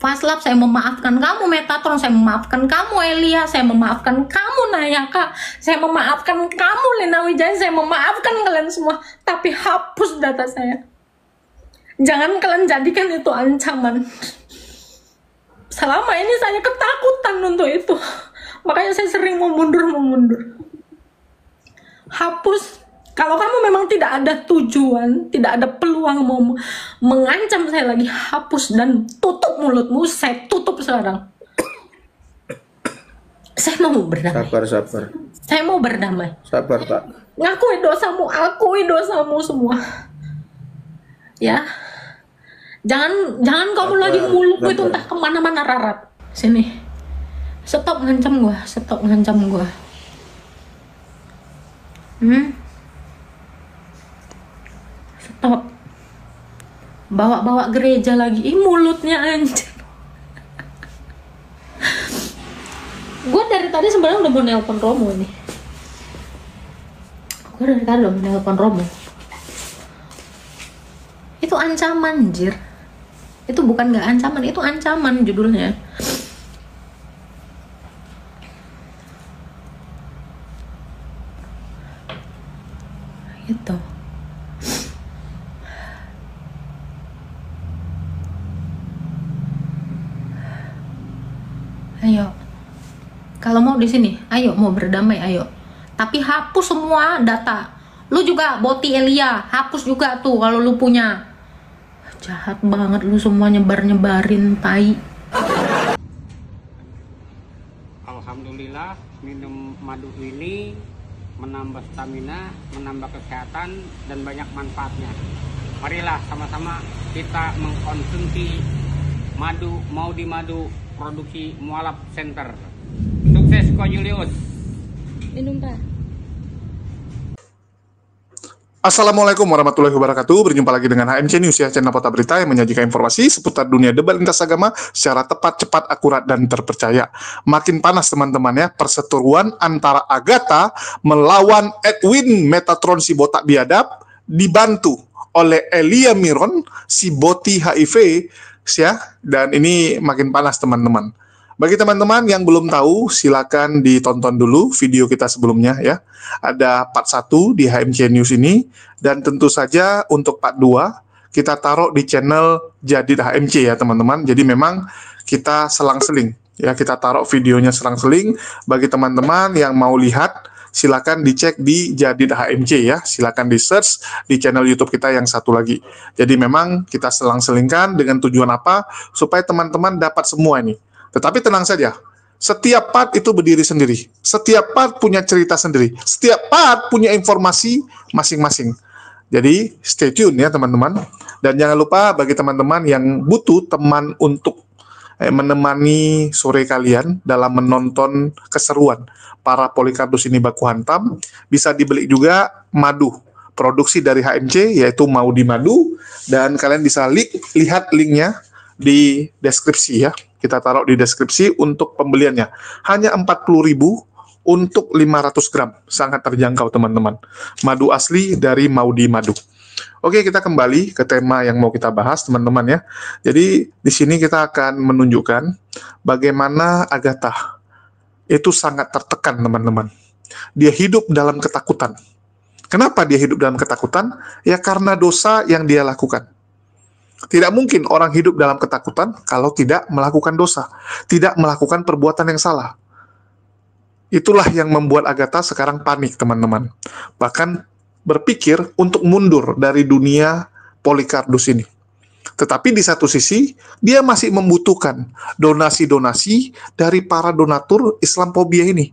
Faslab, saya memaafkan kamu. Metatron, saya memaafkan kamu. Elia, saya memaafkan kamu. Nayaka, saya memaafkan kamu. Lena Wijaya, saya memaafkan kalian semua. Tapi hapus data saya. Jangan kalian jadikan itu ancaman. Selama ini saya ketakutan untuk itu. Makanya saya sering mau mundur. Hapus. Kalau kamu memang tidak ada tujuan, tidak ada peluang mau mengancam saya lagi, hapus dan tutup mulutmu. Saya tutup sekarang. Saya mau berdamai. Sabar. Saya mau berdamai. Sabar, Pak. Ngakui dosamu, akui dosamu semua. Ya. Jangan kamu lagi mulutmu itu entah kemana-mana, Rarat. Sini. Stop ngancam gua. Stop. Bawa gereja lagi. Ih, mulutnya anjir. Gue dari tadi sebenarnya udah mau nelpon Romo ini. Itu ancaman, anjir. Itu bukan nggak ancaman, itu ancaman judulnya. Gitu. Ayo, kalau mau di sini, ayo mau berdamai, ayo. Tapi hapus semua data. Lu juga Boti Elia, hapus juga tuh kalau lu punya. Jahat banget lu semua nyebarin tai. Alhamdulillah, minum madu ini menambah stamina, menambah kesehatan dan banyak manfaatnya. Marilah sama-sama kita mengkonsumsi madu, mau di madu produksi Mualaf Center. Sukses Ko Julius. Minum, Pak. Assalamualaikum warahmatullahi wabarakatuh. Berjumpa lagi dengan HMC News, ya, channel Portal Berita yang menyajikan informasi seputar dunia debat lintas agama secara tepat, cepat, akurat, dan terpercaya. Makin panas teman-teman ya, perseteruan antara Agatha melawan Edwin Metatron si botak biadab dibantu oleh Elia Miron si boti HIV, ya, dan ini makin panas teman-teman. Bagi teman-teman yang belum tahu, silakan ditonton dulu video kita sebelumnya ya. Ada part 1 di HMC News ini, dan tentu saja untuk part 2 kita taruh di channel Jadid HMC ya teman-teman. Jadi memang kita selang-seling ya, kita taruh videonya selang-seling. Bagi teman-teman yang mau lihat, silakan dicek di Jadid HMC ya. Silakan di search di channel YouTube kita yang satu lagi. Jadi memang kita selang-selingkan dengan tujuan apa? Supaya teman-teman dapat semua ini. Tetapi tenang saja, setiap part itu berdiri sendiri. Setiap part punya cerita sendiri. Setiap part punya informasi masing-masing. Jadi stay tune ya teman-teman. Dan jangan lupa bagi teman-teman yang butuh teman untuk menemani sore kalian dalam menonton keseruan para Polikardus ini baku hantam, bisa dibeli juga madu produksi dari HMC, yaitu Maudi Madu, dan kalian bisa lihat linknya di deskripsi ya. Kita taruh di deskripsi untuk pembeliannya. Hanya 40.000 untuk 500 gram. Sangat terjangkau teman-teman. Madu asli dari Maudi Madu. Oke, kita kembali ke tema yang mau kita bahas teman-teman ya. Jadi di sini kita akan menunjukkan bagaimana Agatha itu sangat tertekan teman-teman. Dia hidup dalam ketakutan. Kenapa dia hidup dalam ketakutan? Ya karena dosa yang dia lakukan. Tidak mungkin orang hidup dalam ketakutan kalau tidak melakukan dosa, tidak melakukan perbuatan yang salah. Itulah yang membuat Agatha sekarang panik, teman-teman. Bahkan berpikir untuk mundur dari dunia Polikardus ini. Tetapi di satu sisi, dia masih membutuhkan donasi-donasi dari para donatur Islamophobia ini.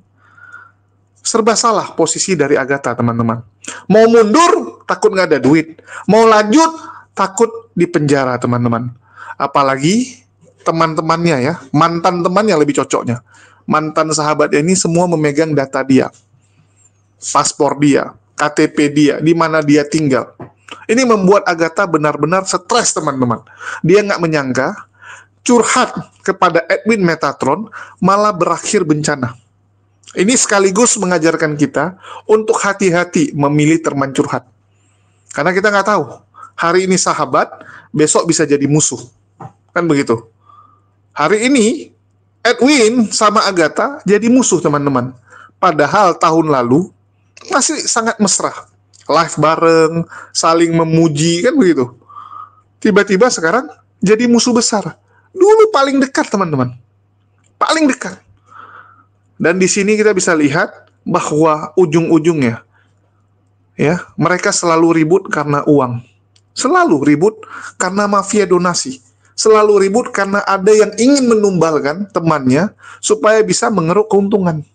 Serba salah posisi dari Agatha, teman-teman. Mau mundur, takut nggak ada duit. Mau lanjut, takut di penjara, teman-teman. Apalagi teman-temannya ya, mantan temannya lebih cocoknya. Mantan sahabatnya ini semua memegang data dia. Paspor dia, KTP dia, di mana dia tinggal. Ini membuat Agatha benar-benar stres, teman-teman. Dia nggak menyangka curhat kepada Edwin Metatron malah berakhir bencana. Ini sekaligus mengajarkan kita untuk hati-hati memilih teman curhat. Karena kita nggak tahu, hari ini sahabat, besok bisa jadi musuh. Kan begitu. Hari ini Edwin sama Agatha jadi musuh, teman-teman. Padahal tahun lalu masih sangat mesra, live bareng, saling memuji, kan begitu. Tiba-tiba sekarang jadi musuh besar. Dulu paling dekat, teman-teman, paling dekat. Dan di sini kita bisa lihat bahwa ujung-ujungnya, ya, mereka selalu ribut karena uang, selalu ribut karena mafia donasi, selalu ribut karena ada yang ingin menumbalkan temannya supaya bisa mengeruk keuntungan.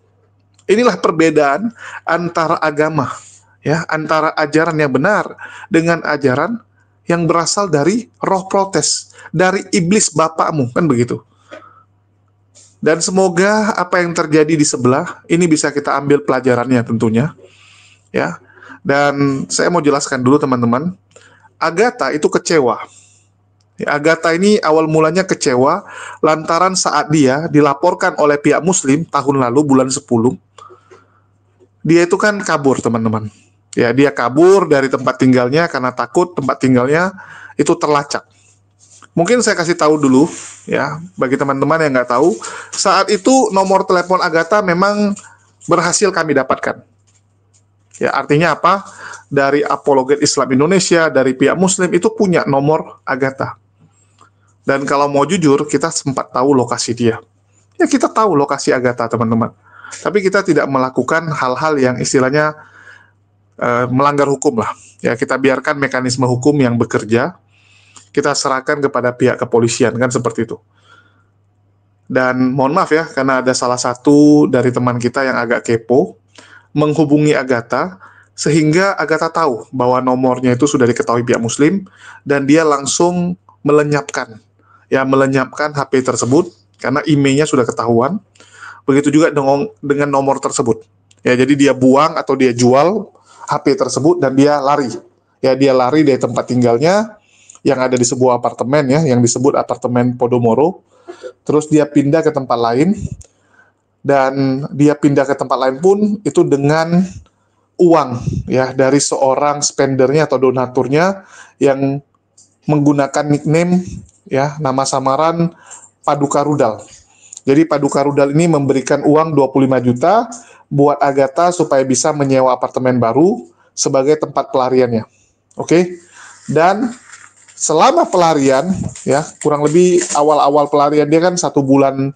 Inilah perbedaan antara agama, ya, antara ajaran yang benar dengan ajaran yang berasal dari roh protes, dari iblis bapakmu, kan begitu. Dan semoga apa yang terjadi di sebelah ini bisa kita ambil pelajarannya tentunya, ya. Dan saya mau jelaskan dulu, teman-teman. Agatha itu kecewa. Ya, Agatha ini awal mulanya kecewa lantaran saat dia dilaporkan oleh pihak Muslim tahun lalu bulan 10, dia itu kan kabur, teman-teman. Ya, dia kabur dari tempat tinggalnya karena takut tempat tinggalnya itu terlacak. Mungkin saya kasih tahu dulu, ya, bagi teman-teman yang nggak tahu, saat itu nomor telepon Agatha memang berhasil kami dapatkan. Ya, artinya apa? Dari Apologet Islam Indonesia, dari pihak Muslim itu punya nomor Agatha. Dan kalau mau jujur, kita sempat tahu lokasi dia. Ya, kita tahu lokasi Agatha, teman-teman. Tapi kita tidak melakukan hal-hal yang istilahnya melanggar hukum lah. Ya, kita biarkan mekanisme hukum yang bekerja. Kita serahkan kepada pihak kepolisian, kan seperti itu. Dan mohon maaf ya, karena ada salah satu dari teman kita yang agak kepo menghubungi Agatha, sehingga Agatha tahu bahwa nomornya itu sudah diketahui pihak Muslim, dan dia langsung melenyapkan HP tersebut karena emailnya sudah ketahuan. Begitu juga dengan nomor tersebut. Ya, jadi dia buang atau dia jual HP tersebut dan dia lari. Ya, dia lari dari tempat tinggalnya yang ada di sebuah apartemen, ya, yang disebut apartemen Podomoro. Terus dia pindah ke tempat lain, dan dia pindah ke tempat lain pun itu dengan uang, ya, dari seorang spendernya atau donaturnya yang menggunakan nickname, ya, nama samaran Paduka Rudal. Jadi Paduka Rudal ini memberikan uang 25 juta buat Agatha supaya bisa menyewa apartemen baru sebagai tempat pelariannya. Oke? Dan selama pelarian, ya, kurang lebih awal-awal pelarian dia kan 1 bulan,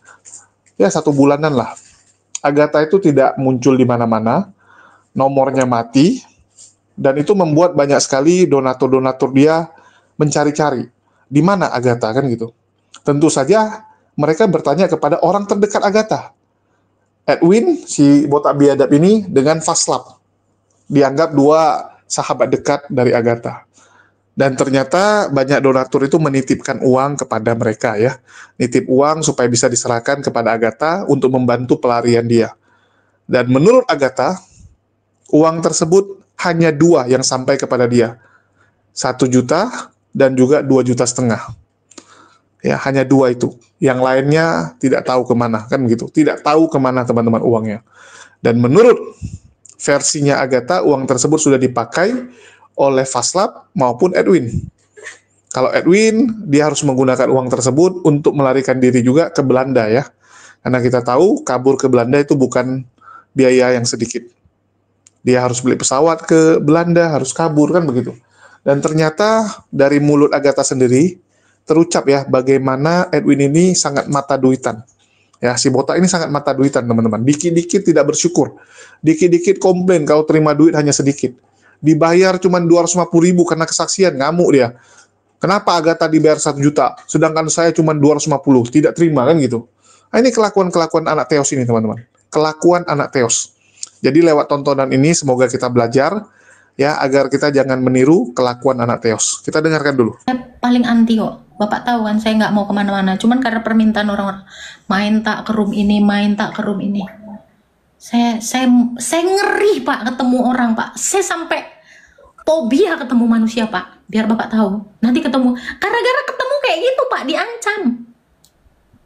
ya, 1 bulanan lah. Agatha itu tidak muncul di mana-mana, nomornya mati, dan itu membuat banyak sekali donatur-donatur dia mencari-cari di mana Agatha, kan gitu. Tentu saja mereka bertanya kepada orang terdekat Agatha. Edwin, si botak biadab ini, dengan Faslap. Dianggap 2 sahabat dekat dari Agatha. Dan ternyata banyak donatur itu menitipkan uang kepada mereka, ya. Nitip uang supaya bisa diserahkan kepada Agatha untuk membantu pelarian dia. Dan menurut Agatha, uang tersebut hanya 2 yang sampai kepada dia. 1 juta dan juga 2,5 juta. Ya, hanya 2 itu. Yang lainnya tidak tahu kemana, kan gitu. Tidak tahu kemana, teman-teman, uangnya. Dan menurut versinya Agatha, uang tersebut sudah dipakai oleh Faslap maupun Edwin. Kalau Edwin, dia harus menggunakan uang tersebut untuk melarikan diri juga ke Belanda, ya. Karena kita tahu kabur ke Belanda itu bukan biaya yang sedikit. Dia harus beli pesawat ke Belanda, harus kabur, kan begitu. Dan ternyata dari mulut Agatha sendiri terucap, ya, bagaimana Edwin ini sangat mata duitan. Ya, si botak ini sangat mata duitan, teman-teman. Dikit-dikit tidak bersyukur. Dikit-dikit komplain kalau terima duit hanya sedikit. Dibayar cuma 250.000 karena kesaksian, ngamuk dia. Kenapa Agatha dibayar 1 juta, sedangkan saya cuma 250, tidak terima, kan gitu. Nah, ini kelakuan-kelakuan anak Teos ini, teman-teman. Kelakuan anak Teos. Jadi lewat tontonan ini semoga kita belajar, ya, agar kita jangan meniru kelakuan anak Teos. Kita dengarkan dulu. Paling anti kok. Bapak tahu kan saya nggak mau kemana-mana. Cuman karena permintaan orang-orang, main tak ke room ini, main tak ke room ini. Saya ngeri, Pak, ketemu orang, Pak. Saya sampai fobia ketemu manusia, Pak. Biar Bapak tahu. Nanti ketemu, gara-gara ketemu kayak gitu, Pak, diancam.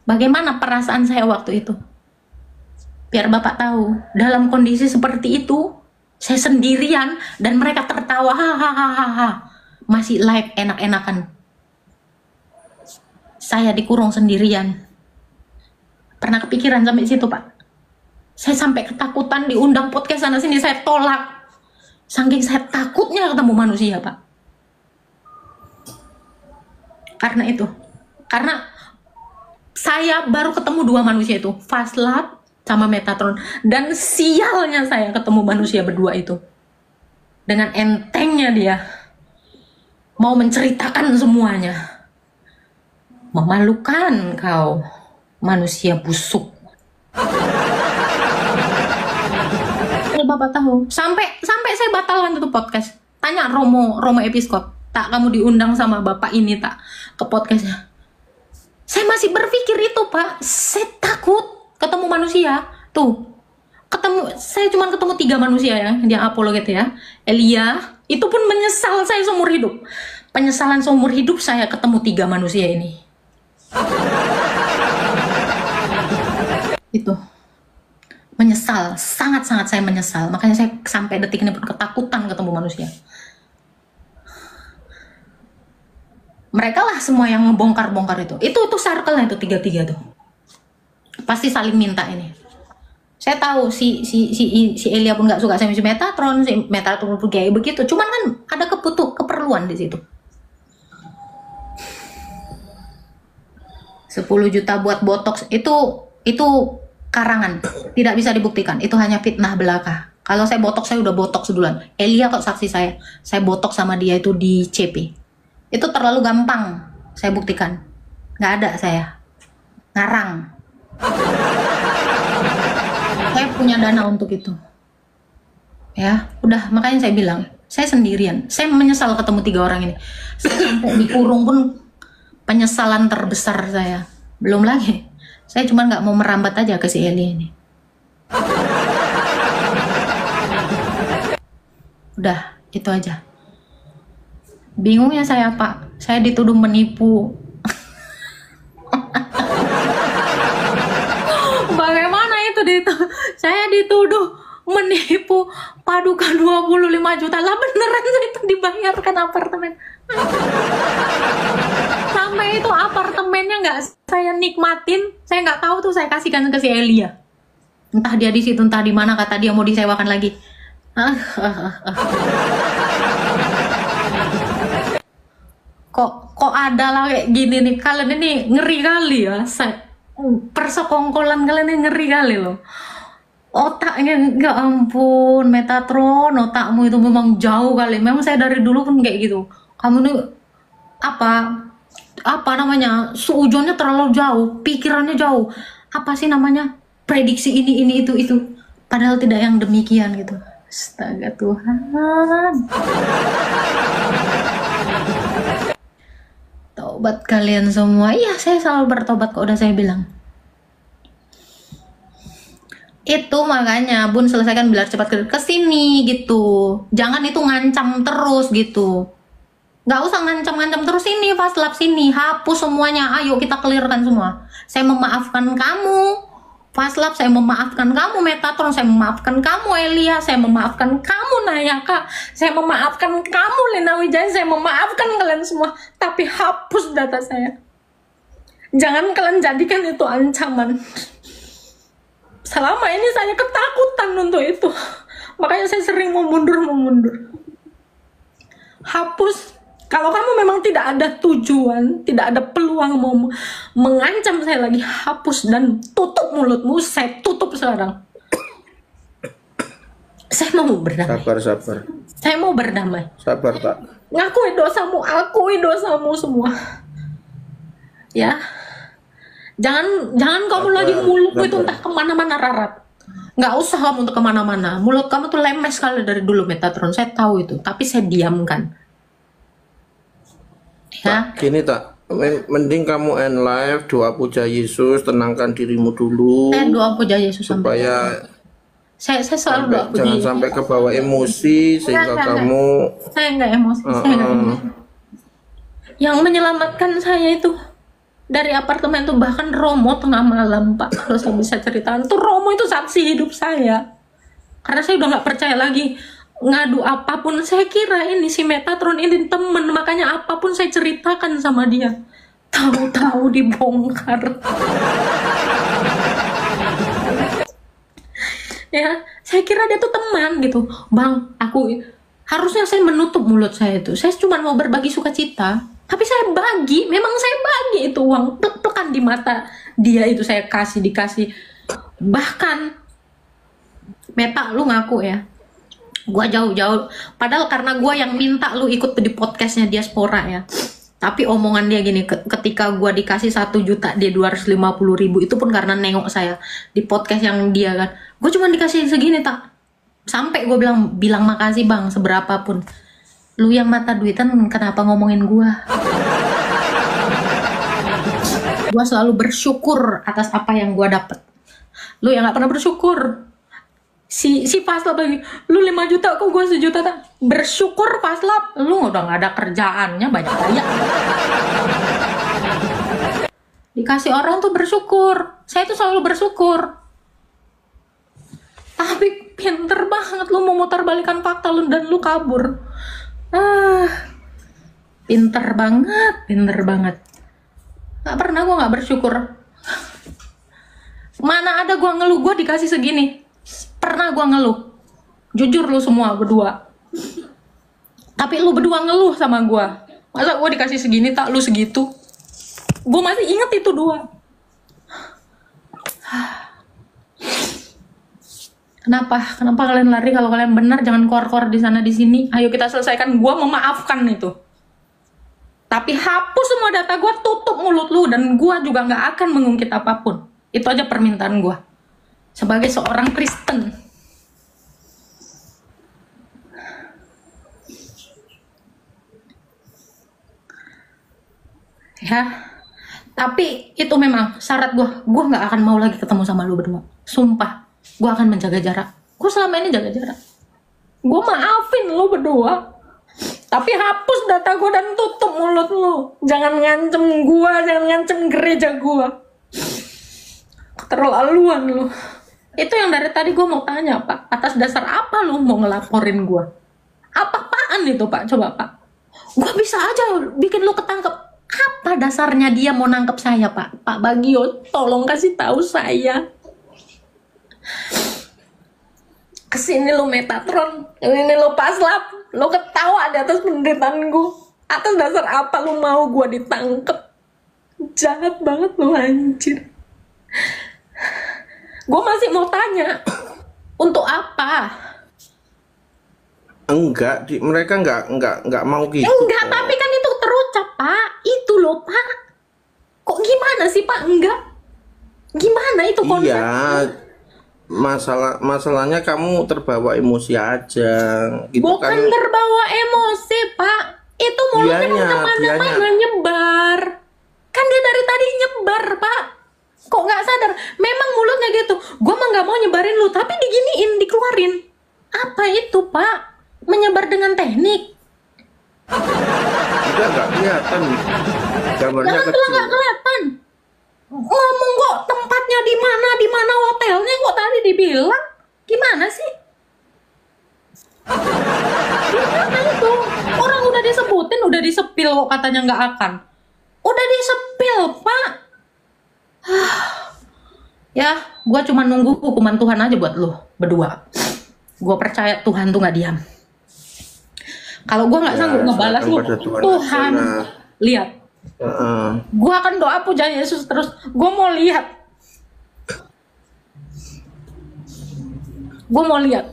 Bagaimana perasaan saya waktu itu? Biar Bapak tahu, dalam kondisi seperti itu, saya sendirian dan mereka tertawa, hahaha, masih live enak-enakan. Saya dikurung sendirian. Pernah kepikiran sampai situ, Pak? Saya sampai ketakutan diundang podcast sana sini, saya tolak. Saking saya takutnya ketemu manusia, Pak. Karena itu. Karena saya baru ketemu 2 manusia itu, Faslab sama Metatron. Dan sialnya saya ketemu manusia berdua itu. Dengan entengnya dia mau menceritakan semuanya. Memalukan kau, manusia busuk. Bapak tahu, sampai saya batalkan itu podcast. Tanya Romo Episkop, tak kamu diundang sama bapak ini tak ke podcastnya? Saya masih berpikir itu, Pak. Saya takut ketemu manusia. Tuh, saya cuma ketemu 3 manusia ya, dia apologet ya. Elia, itu pun menyesal saya seumur hidup. Penyesalan seumur hidup saya ketemu 3 manusia ini. Itu. Menyesal, sangat-sangat saya menyesal. Makanya saya sampai detik ini pun ketakutan ketemu manusia. Mereka lah semua yang ngebongkar-bongkar itu. Itu circle-nya itu 3 tuh. Pasti saling minta ini. Saya tahu si Elia pun nggak suka sama si Metatron pun kayak begitu. Cuman kan ada keperluan di situ. 10 juta buat botox itu karangan, tidak bisa dibuktikan. Itu hanya fitnah belaka. Kalau saya botox, saya udah botox duluan. Elia kok saksi saya botox sama dia itu di CP. Itu terlalu gampang saya buktikan. Nggak ada saya. Ngarang. Saya punya dana untuk itu. Ya, udah makanya saya bilang, saya sendirian. Saya menyesal ketemu 3 orang ini. Saya sampai dikurung pun penyesalan terbesar saya. Belum lagi. Saya cuma nggak mau merambat aja ke si Eli ini. Udah, itu aja. Bingungnya saya, Pak. Saya dituduh menipu. Bagaimana itu saya dituduh menipu Paduka 25 juta. Lah beneran saya itu dibayarkan apartemen. Sampai itu apartemennya nggak saya nikmatin, saya nggak tahu tuh saya kasihkan ke si Elia. Entah dia di situ, entah di mana, kata dia mau disewakan lagi. Kok ada lah kayak gini nih, kalian ini ngeri kali ya. Persekongkolan kalian ini ngeri kali loh. Otaknya, ya ampun, Metatron, otakmu itu memang jauh kali. Memang saya dari dulu pun kayak gitu. Kamu nih apa namanya, seujonnya terlalu jauh, pikirannya jauh. Apa sih namanya, prediksi ini itu. Padahal tidak yang demikian gitu. Astaga Tuhan. Taubat kalian semua. Iya, saya selalu bertobat kok, udah saya bilang. Itu makanya Bun selesaikan biar cepat ke sini gitu. Jangan itu ngancam terus gitu. Nggak usah ngancam-ngancam terus, ini Faslab sini, hapus semuanya, ayo kita clearkan semua. Saya memaafkan kamu Faslab, saya memaafkan kamu Metatron, saya memaafkan kamu Elia, saya memaafkan kamu Nayaka, saya memaafkan kamu Lina Wijaya, saya memaafkan kalian semua. Tapi hapus data saya. Jangan kalian jadikan itu ancaman. Selama ini saya ketakutan untuk itu. Makanya saya sering mau mundur. Hapus. Kalau kamu memang tidak ada tujuan, tidak ada peluang mau mengancam saya lagi, hapus dan tutup mulutmu. Saya tutup sekarang. Saya mau berdamai. Sabar. Saya mau berdamai. Sabar, Pak. Ngakui dosamu, akui dosamu semua. Ya. Jangan kamu lagi mulutmu itu entah kemana-mana, Rarat. Nggak usah kamu untuk kemana-mana. Mulut kamu tuh lemes sekali dari dulu, Metatron. Saya tahu itu, tapi saya diamkan. Ya. Tak, gini tak, mending kamu end live, doa puja Yesus, tenangkan dirimu dulu. Saya doa puja Yesus supaya saya selalu doa puja. Jangan sampai kebawa emosi sehingga kamu. Saya nggak emosi. Saya nggak emosi. Yang menyelamatkan saya itu dari apartemen itu bahkan Romo tengah malam, Pak. Kalau saya bisa ceritakan, tuh Romo itu saksi hidup saya. Karena saya udah nggak percaya lagi. Ngadu apapun, saya kira ini si Metatron ini temen, makanya apapun saya ceritakan sama dia. Tahu-tahu dibongkar. Ya, saya kira dia tuh teman gitu. Bang, harusnya saya menutup mulut saya itu. Saya cuma mau berbagi sukacita, tapi saya bagi, memang saya bagi itu uang, plek-plekan di mata dia itu saya dikasih. Bahkan Meta, lu ngaku ya, gua jauh-jauh, padahal karena gua yang minta lu ikut di podcastnya Diaspora ya. Tapi omongan dia gini, ketika gua dikasih 1 juta, dia 250.000, itu pun karena nengok saya di podcast yang dia kan. Gue cuma dikasih segini tak. Sampai gue bilang makasih bang, seberapa pun. Lu yang mata duitan kenapa ngomongin gua? Gua selalu bersyukur atas apa yang gua dapet. Lu yang gak pernah bersyukur. Si Paslap lagi, lu 5 juta kok gue 1 juta tak? Bersyukur Paslap, lu udah gak ada kerjaannya, banyak gaya. Dikasih orang tuh bersyukur, saya tuh selalu bersyukur. Tapi pinter banget lu mau mutar balikan fakta lu dan lu kabur. Pinter banget. Gak pernah gue gak bersyukur. Mana ada gue ngeluh, gue dikasih segini. Pernah gua ngeluh, jujur lu semua berdua, tapi lu berdua ngeluh sama gua, masa gua dikasih segini tak, lu segitu. Gua masih inget itu 2. Kenapa kalian lari? Kalau kalian benar jangan kor-kor di sana di sini. Ayo kita selesaikan. Gua memaafkan itu, tapi hapus semua data gua, tutup mulut lu, dan gua juga nggak akan mengungkit apapun. Itu aja permintaan gua sebagai seorang Kristen. Ya, tapi itu memang syarat gue nggak akan mau lagi ketemu sama lu berdua. Sumpah, gue akan menjaga jarak. Gue selama ini jaga jarak. Gue maafin lu berdua, tapi hapus data gue dan tutup mulut lu. Jangan ngancem gue, jangan ngancem gereja gue. Keterlaluan lu. Itu yang dari tadi gue mau tanya, Pak. Atas dasar apa lu mau ngelaporin gue? Apa-apaan itu, Pak? Coba, Pak. Gue bisa aja bikin lu ketangkep. Apa dasarnya dia mau nangkep saya, Pak? Pak Bagio, tolong kasih tahu saya. Kesini lu Metatron, ini lu Paslap, lu ketawa di atas penderitaan gue. Atas dasar apa lu mau gue ditangkep? Jahat banget lu, anjir. Gue masih mau tanya, untuk apa? Enggak, mereka enggak mau gitu. Enggak, tapi kan itu terucap, Pak. Itu loh, Pak. Kok gimana sih, Pak? Enggak. Gimana itu konsepnya? Iya, masalahnya kamu terbawa emosi aja. Gitu bukan kan. terbawa emosi, Pak. Itu mulutnya kemana-mana nyebar. Kan dia dari tadi nyebar, Pak. Kok nggak sadar? Memang mulutnya gitu. Gue mah nggak mau nyebarin lu, tapi diginiin, dikeluarin. Apa itu, Pak? Menyebar dengan teknik. Udah nggak kelihatan. Gambarnya Jangan kecil. bilang nggak kelihatan. Ngomong kok tempatnya di mana hotelnya kok tadi dibilang. Gimana sih? Gimana itu? Orang udah disebutin, udah disepil kok katanya nggak akan. Udah disepil, Pak. Ya, gue cuma nunggu hukuman Tuhan aja buat lo berdua. Gue percaya Tuhan tuh nggak diam. Kalau gue nggak sanggup ngebalas lu, Tuhan lihat. Gue akan doa puja Yesus terus. Gue mau lihat. Gue mau lihat.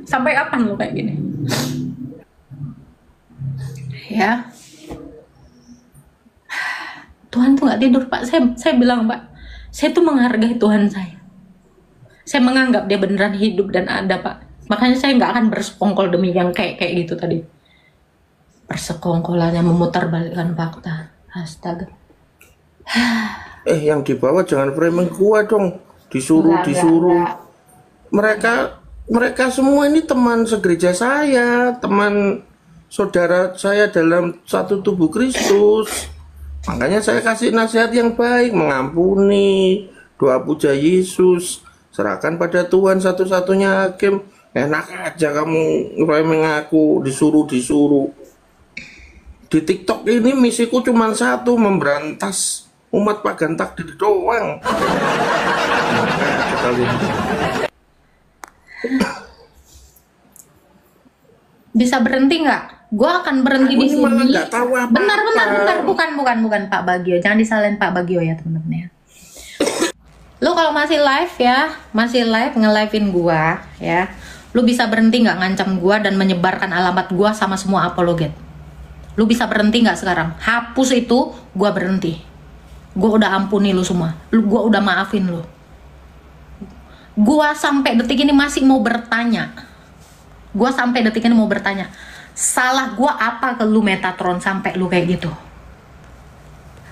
Sampai kapan lo kayak gini? Ya. Tuhan tuh nggak tidur, Pak. Saya bilang, Pak, saya tuh menghargai Tuhan saya. Saya menganggap dia beneran hidup dan ada, Pak. Makanya saya nggak akan bersekongkol demi yang kayak gitu tadi. Persekongkolannya memutarbalikkan fakta. Astaga. Yang dibawa jangan framing gua dong. Disuruh. Mereka semua ini teman segereja saya, teman saudara saya dalam satu tubuh Kristus. Makanya saya kasih nasihat yang baik, mengampuni, doa puja Yesus, serahkan pada Tuhan satu-satunya hakim. Enak aja kamu framing aku, disuruh. Di TikTok ini misiku cuma satu, memberantas umat pagan takdir doang. Nah, kita lihat. Bisa berhenti nggak? Gue akan berhenti di Aku ini malah sini. nggak tahu apa-apa. Bentar, bukan Pak Bagio. Jangan disalahin Pak Bagio ya temen-temen ya. Lu kalau masih live ya, masih live nge-live-in gua ya, lu bisa berhenti nggak ngancam gua dan menyebarkan alamat gua sama semua apologet? Lu bisa berhenti nggak sekarang? Hapus itu, gua berhenti. Gua udah ampuni lu semua. Gua udah maafin lu. Gua sampai detik ini masih mau bertanya. Salah gua apa ke lu Metatron sampai lu kayak gitu?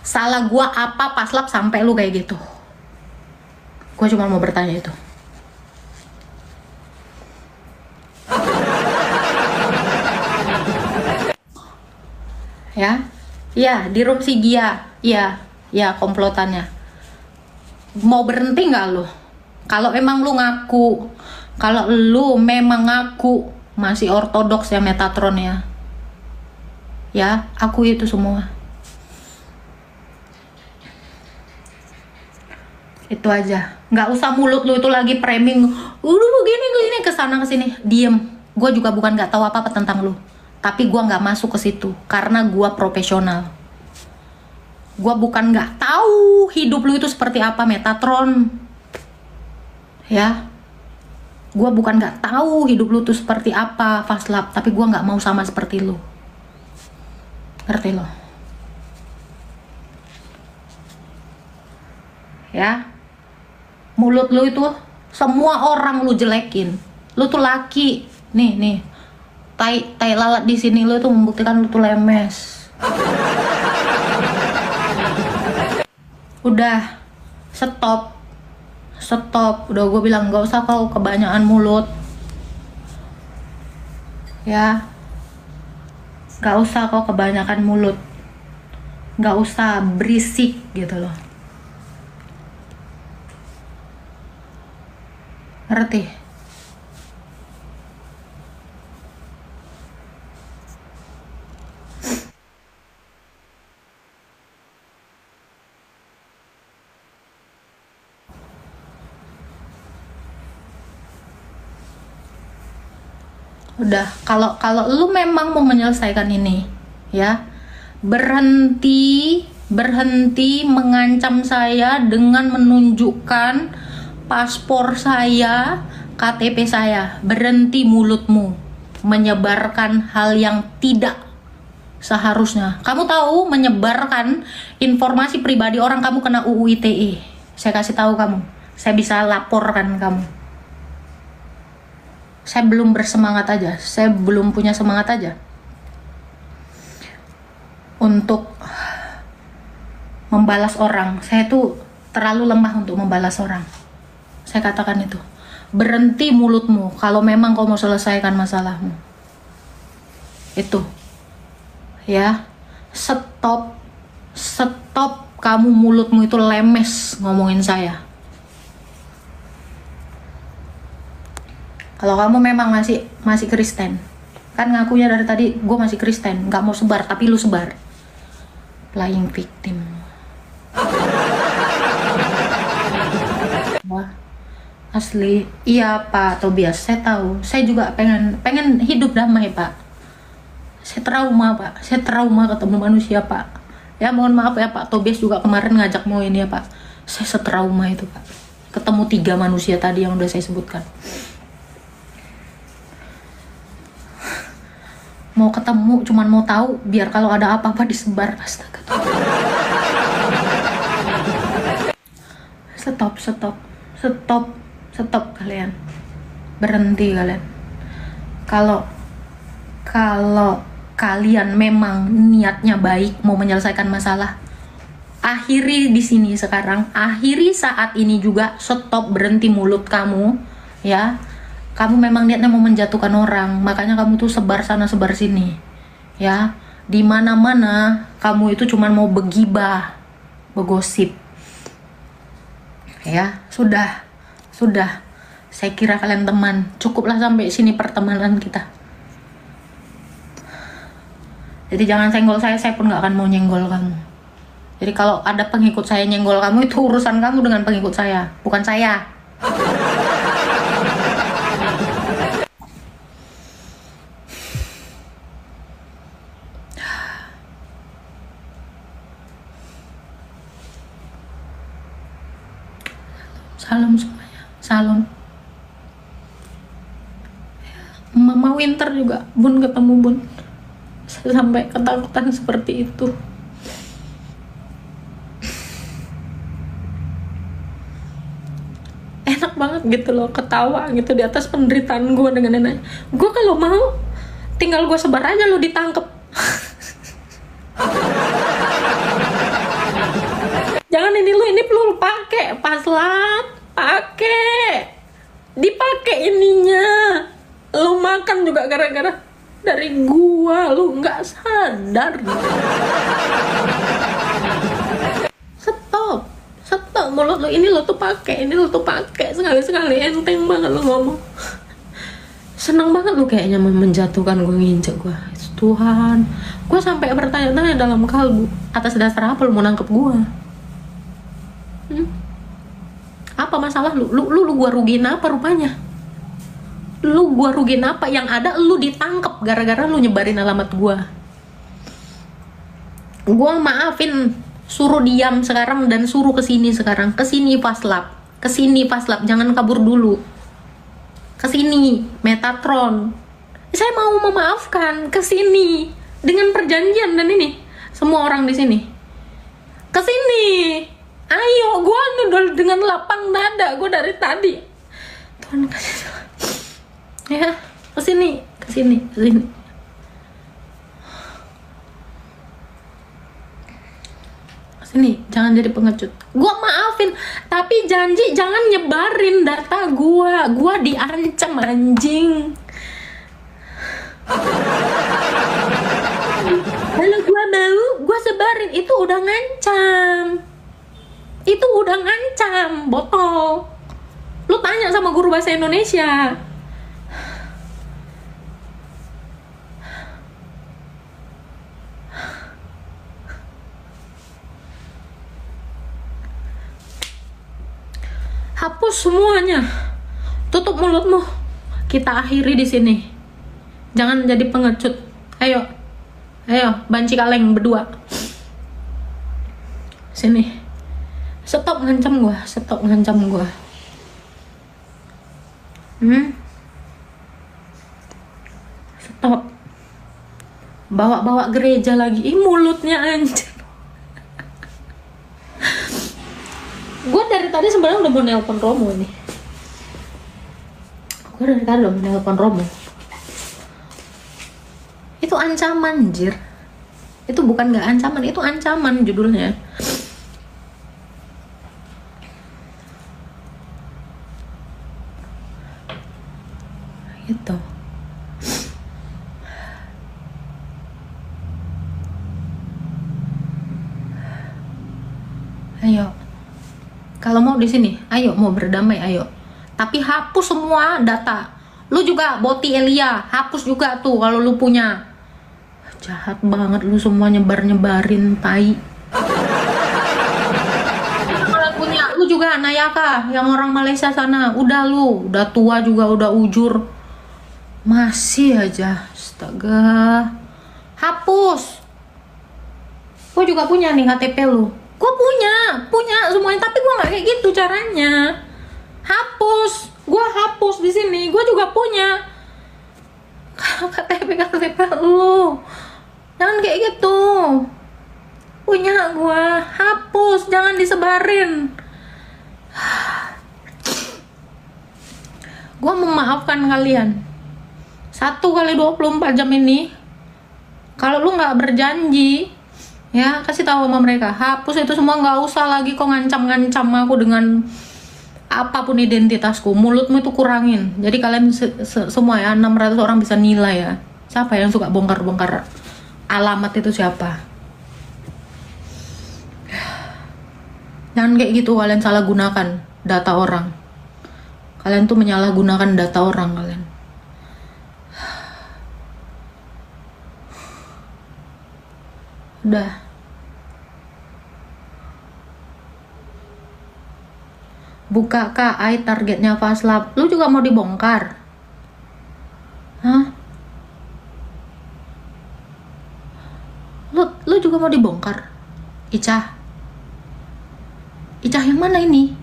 Salah gua apa Paslap sampai lu kayak gitu? Gua cuma mau bertanya itu. Ya, di room si Gia. Ya komplotannya. Mau berhenti nggak lu? Kalau emang lu ngaku, kalau lu memang ngaku masih ortodoks ya Metatron ya, aku itu semua. Itu aja. Nggak usah mulut lu itu lagi framing. Begini kesana kesini. Diem. Gue juga bukan nggak tahu apa-apa tentang lu. Tapi gue nggak masuk ke situ karena gue profesional. Gue bukan nggak tahu hidup lu itu seperti apa Metatron. Ya. Gue bukan nggak tahu hidup lu tuh seperti apa Paslap, tapi gue nggak mau sama seperti lu. Ngerti lo? Ya. Mulut lu itu semua orang lu jelekin. Lu tuh laki. Nih. Tai lalat di sini lu tuh membuktikan lu tuh lemes. Udah. Stop. Udah gue bilang gak usah kau kebanyakan mulut. Ya. Gak usah kau kebanyakan mulut. Gak usah berisik gitu loh. Ngerti? Udah, kalau lu memang mau menyelesaikan ini, ya, berhenti mengancam saya dengan menunjukkan paspor saya, KTP saya. Berhenti mulutmu menyebarkan hal yang tidak seharusnya. Kamu tahu menyebarkan informasi pribadi orang, kamu kena UU ITE. Saya kasih tahu kamu. Saya bisa laporkan kamu. Saya belum bersemangat aja. Saya belum punya semangat aja untuk membalas orang. Saya tuh terlalu lemah untuk membalas orang. Saya katakan itu. Berhenti mulutmu kalau memang kau mau selesaikan masalahmu. Itu. Ya. Stop kamu, mulutmu itu lemes ngomongin saya. Kalau kamu memang masih Kristen, kan ngakunya dari tadi gue masih Kristen, nggak mau sebar, tapi lu sebar. Playing victim. Wah, asli. Iya Pak Tobias, saya tahu. Saya juga pengen hidup damai Pak. Saya trauma Pak, saya trauma ketemu manusia Pak. Ya mohon maaf ya Pak Tobias juga kemarin ngajak mau ini ya Pak. Saya setrauma itu Pak. Ketemu 3 manusia tadi yang udah saya sebutkan. Mau ketemu, cuman mau tahu biar kalau ada apa-apa disebar. Astaga. Stop kalian. Berhenti kalian. Kalau kalian memang niatnya baik mau menyelesaikan masalah, akhiri di sini sekarang, akhiri saat ini juga. Stop, berhenti mulut kamu ya. Kamu memang niatnya mau menjatuhkan orang, makanya kamu tuh sebar sana sebar sini, ya. Di mana-mana kamu itu cuma mau begibah, begosip, ya. Sudah. Saya kira kalian teman, cukuplah sampai sini pertemanan kita. Jadi jangan senggol saya pun nggak akan mau nyenggol kamu, Jadi kalau ada pengikut saya nyenggol kamu, itu urusan kamu dengan pengikut saya, bukan saya. Salam semuanya, salam. Mama Winter juga, Bun ketemu Bun. Saya sampai ketakutan seperti itu. Enak banget gitu loh, ketawa gitu di atas penderitaan gue dengan nenek. Gue kalau mau, tinggal gue sebar aja lo ditangkep. Jangan ini perlu pakai paslat, pakai, dipakai ininya. Lu makan juga gara-gara dari gua, lu nggak sadar. Stop mulut lu, ini lu tuh pakai, sekali-sekali, enteng banget lu ngomong. Seneng banget lu kayaknya menjatuhkan gua, nginjek gua. Tuhan, gua sampai bertanya-tanya dalam kalbu, atas dasar apa lu mau nangkep gua? Apa masalah lu gua rugiin apa rupanya? Lu gua rugiin apa? Yang ada lu ditangkep gara-gara lu nyebarin alamat gua. Gua maafin, suruh diam sekarang dan suruh kesini sekarang. Kesini Faslab, jangan kabur dulu. Kesini Metatron. Saya mau memaafkan, kesini dengan perjanjian dan ini semua orang di sini. Kesini. Ayo, gue udah dengan lapang dada, gue dari tadi. Tuhan kasih ya, kesini. Kesini, jangan jadi pengecut. Gue maafin, tapi janji jangan nyebarin data gue. Gue diancam anjing. Kalau gue mau, gue sebarin, itu udah ngancam. Itu udah ngancam, botol. Lu tanya sama guru bahasa Indonesia. Hapus semuanya. Tutup mulutmu. Kita akhiri di sini. Jangan jadi pengecut. Ayo, banci kaleng berdua. Sini. Stop ngancam gua. Stop. Bawa gereja lagi. Ih, mulutnya anjir. Gue dari tadi sebenarnya udah mau nelpon Romo nih. Itu ancaman, anjir. Itu bukan nggak ancaman, itu ancaman judulnya. Gitu. Ayo. Kalau mau di sini, ayo mau berdamai, ayo. Tapi hapus semua data. Lu juga Boti Elia, hapus juga tuh kalau lu punya. Jahat banget lu semua nyebarin tai. Kalau punya lu juga Nayaka yang orang Malaysia sana, udah tua juga, udah ujur. Masih aja, astaga. Hapus. Gue juga punya nih KTP lu. Gue punya semuanya, tapi gue nggak kayak gitu caranya. Hapus, gue hapus di sini. Gue juga punya KTP lu. Jangan kayak gitu. Punya gue, hapus, jangan disebarin. Gue memaafkan kalian. 1 kali 24 jam ini, kalau lu nggak berjanji, ya kasih tahu sama mereka, hapus itu semua, nggak usah lagi kok ngancam aku dengan apapun identitasku. Mulutmu itu kurangin. Jadi kalian semua ya, 600 orang bisa nilai ya, siapa yang suka bongkar-bongkar alamat itu siapa. Jangan kayak gitu, kalian salah gunakan data orang. Kalian tuh menyalahgunakan data orang kalian. Udah. buka KAI targetnya Faslab. Lu juga mau dibongkar? Hah? Lu juga mau dibongkar? Icah yang mana ini?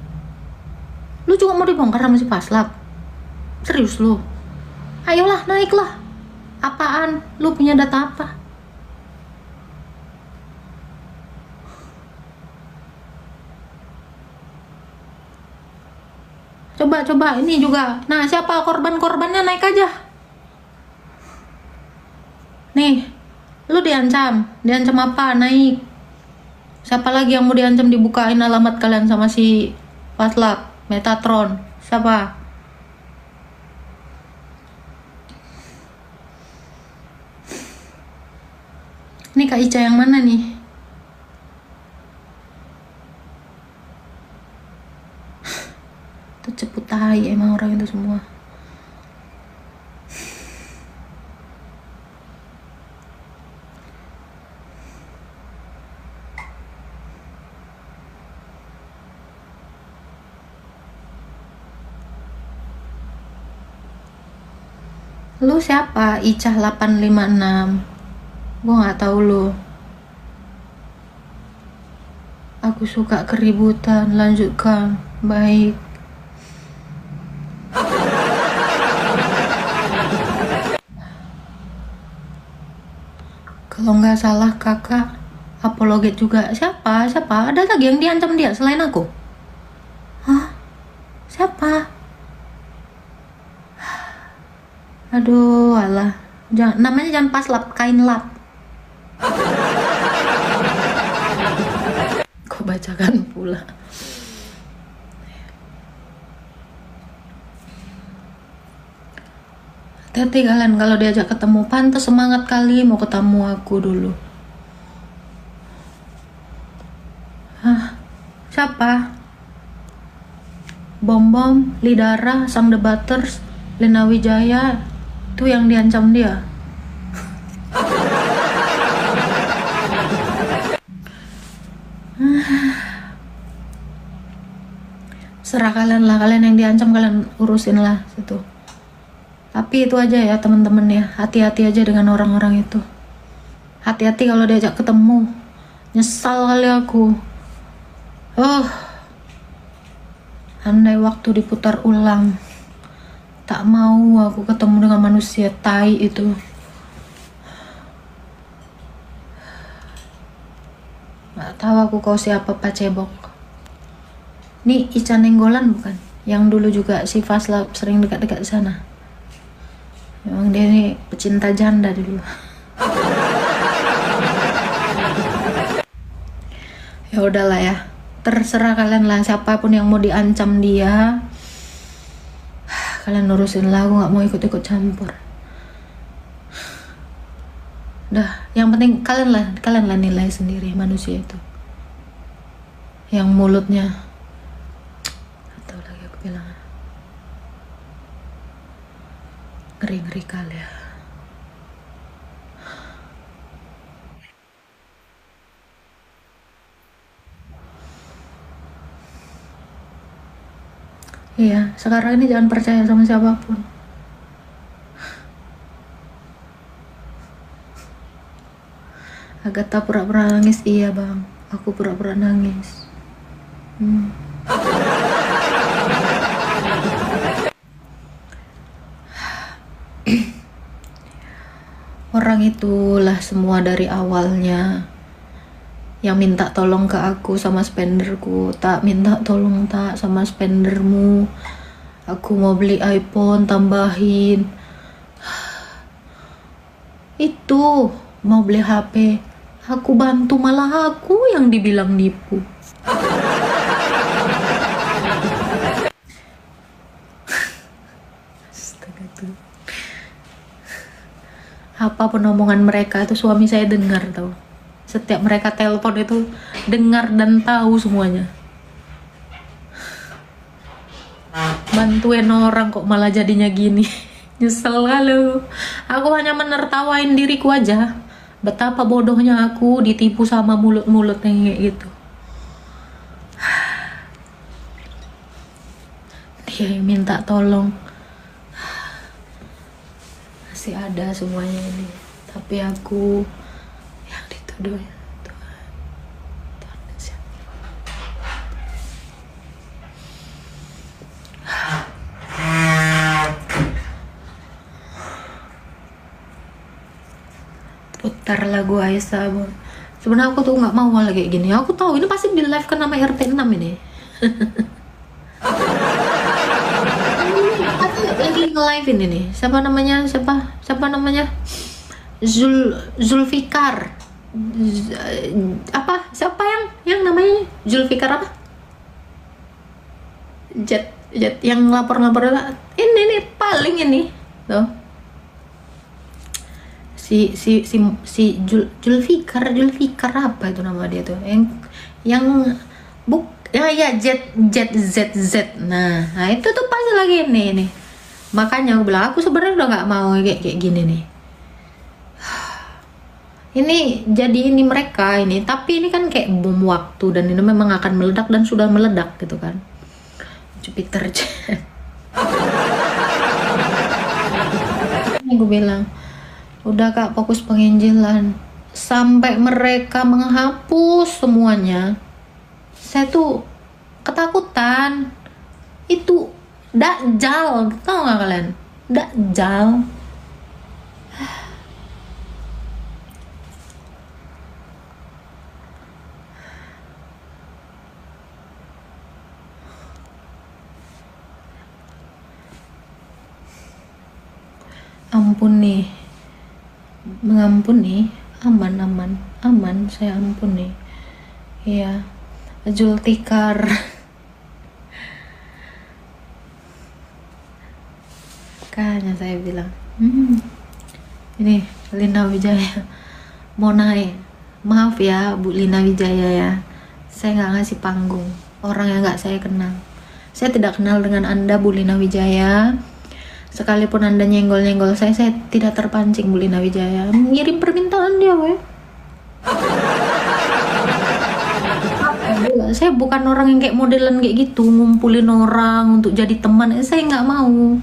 Lu juga mau dibongkar sama si Faslab? Serius lu? Ayolah, naiklah. Apaan? Lu punya data apa? Coba ini juga. Nah, siapa korban-korbannya, naik aja. Nih, lu diancam apa? Naik. Siapa lagi yang mau diancam? Dibukain alamat kalian sama si Faslab, Metatron. Siapa? Ini Kak Ica yang mana nih? Tuh ceput tai emang orang itu semua. Lu siapa? Icah 856. Gua nggak tahu lu. Aku suka keributan. Lanjutkan. Baik. Kalau nggak salah kakak apologet juga. Siapa? Ada lagi yang diancam dia selain aku? Hah? Siapa? Aduh, alah. Namanya jangan Faslab, kain lap. Kok bacakan pula. Hati-hati kalian kalau diajak ketemu. Pantes semangat kali mau ketemu aku dulu. Hah? Siapa? Bom, Lidara, Sang Debaters, Lina Wijaya. Itu yang diancam dia. Serah kalian lah, kalian yang diancam kalian urusin lah situ. Tapi itu aja ya teman-teman ya, hati-hati aja dengan orang-orang itu. Hati-hati kalau diajak ketemu. Nyesal kali aku. Andai waktu diputar ulang, tak mau aku ketemu dengan manusia tai itu. Gak tahu aku kau siapa Pak Cebok. Nih Ica Nenggolan bukan? Yang dulu juga si Faslab sering dekat-dekat di sana. Memang dia nih pecinta janda dulu. Ya udahlah ya. Terserah kalian lah, siapapun yang mau diancam dia. Kalian urusin lah, aku gak mau ikut-ikut campur. Udah, yang penting kalian lah nilai sendiri manusia itu. Yang mulutnya, atau lagi aku bilang, ngeri-ngeri kali ya. Iya, sekarang ini jangan percaya sama siapapun. Agatha pura-pura nangis, iya bang. Aku pura-pura nangis. Orang itulah semua dari awalnya. Yang minta tolong ke aku sama spenderku, tak minta tolong tak sama spendermu. Aku mau beli iPhone, tambahin. Itu mau beli HP, aku bantu, malah aku yang dibilang nipu. Astaga tuh. Apapun omongan mereka itu suami saya dengar tau. Setiap mereka telepon itu dengar dan tahu semuanya. Bantuin orang kok malah jadinya gini. Nyesel kali. Aku hanya menertawain diriku aja. Betapa bodohnya aku ditipu sama mulut-mulut yang kayak gitu. yang minta tolong. Masih ada semuanya ini, tapi aku yang dituduh ya Tuhan. Tuhan siapa? Putar lagu Aisyah, Bu. Sebenarnya aku tuh nggak mau malah kayak gini. Aku tahu ini pasti di live kan nama RT 6 ini. Aku lagi nge-live ini nih. Siapa namanya? Zulfikar. Siapa yang namanya Zulfikar apa? Jet yang lapor-lapor ini nih paling ini. Tuh. Si Zulfikar apa itu nama dia tuh? Yang ZZ. Nah itu tuh pasti lagi nih. Makanya aku bilang aku sebenarnya udah nggak mau kayak gini nih. Ini jadi ini mereka ini, tapi ini kan kayak bom waktu dan ini memang akan meledak dan sudah meledak gitu kan. Jupiter. Ini gue bilang, udah Kak, fokus penginjilan. Sampai mereka menghapus semuanya, saya tuh ketakutan. Itu Dajjal, tau gak kalian? Dajjal. Ampuni, mengampuni, aman, saya ampuni. Iya, Zulfikar. Makanya saya bilang, ini Lina Wijaya mau naik. Maaf ya Bu Lina Wijaya ya, saya nggak ngasih panggung orang yang nggak saya kenal. Saya tidak kenal dengan Anda Bu Lina Wijaya. Sekalipun Anda nyenggol-nyenggol saya tidak terpancing Bu Lina Wijaya. Ngirim permintaan dia, weh. Saya bukan orang yang kayak modelan kayak gitu, ngumpulin orang untuk jadi teman. Saya nggak mau.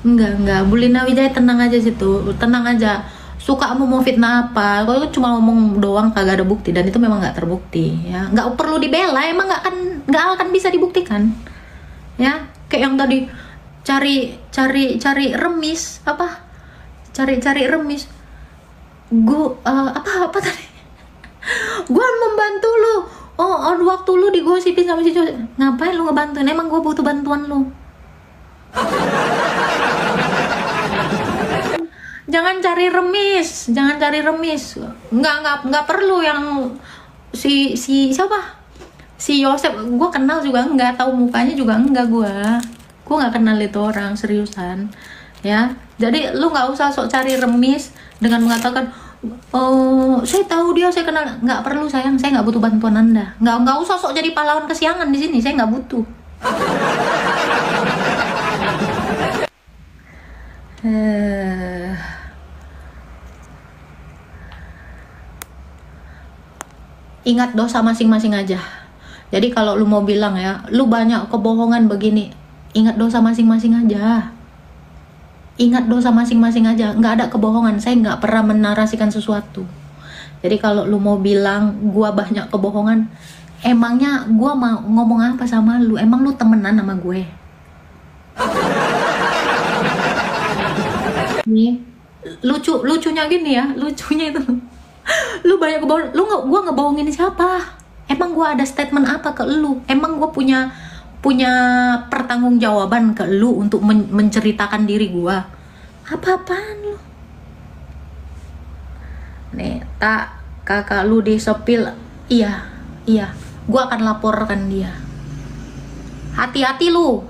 Enggak. Bu Lina Wijaya tenang aja situ. Tenang aja. Suka mau fitnah apa? Kalau cuma ngomong doang kagak ada bukti dan itu memang nggak terbukti, ya. Nggak perlu dibela, emang nggak akan bisa dibuktikan. Ya, kayak yang tadi cari remis apa? Cari remis. Apa tadi? Gua membantu lu. Oh, waktu lu digosipin sama si cowok. Ngapain lu ngebantuin? Emang gua butuh bantuan lu. Jangan cari remis. Enggak perlu yang si siapa? Si Yosep, gue kenal juga enggak, tahu mukanya juga enggak, gue nggak kenal itu orang, seriusan, ya. Jadi lu nggak usah sok cari remis dengan mengatakan, oh saya tahu dia, saya kenal. Nggak perlu sayang, saya nggak butuh bantuan Anda. Nggak usah sok jadi pahlawan kesiangan di sini, saya nggak butuh. Ingat dosa masing-masing aja. Jadi kalau lu mau bilang ya, lu banyak kebohongan begini, ingat dosa masing-masing aja. Ingat dosa masing-masing aja. Nggak ada kebohongan. Saya nggak pernah menarasikan sesuatu. Jadi kalau lu mau bilang gua banyak kebohongan, emangnya gua mau ngomong apa sama lu? Emang lu temenan sama gue? Nih, lucunya gini ya, lucunya itu. Lu banyak kebohongan. Gua ngebohongin siapa? Emang gue ada statement apa ke lu? Emang gue punya pertanggungjawaban ke lu untuk menceritakan diri gue? Apa-apaan lu? Nih, tak kakak lu disepil. Iya, gue akan laporkan dia. Hati-hati lu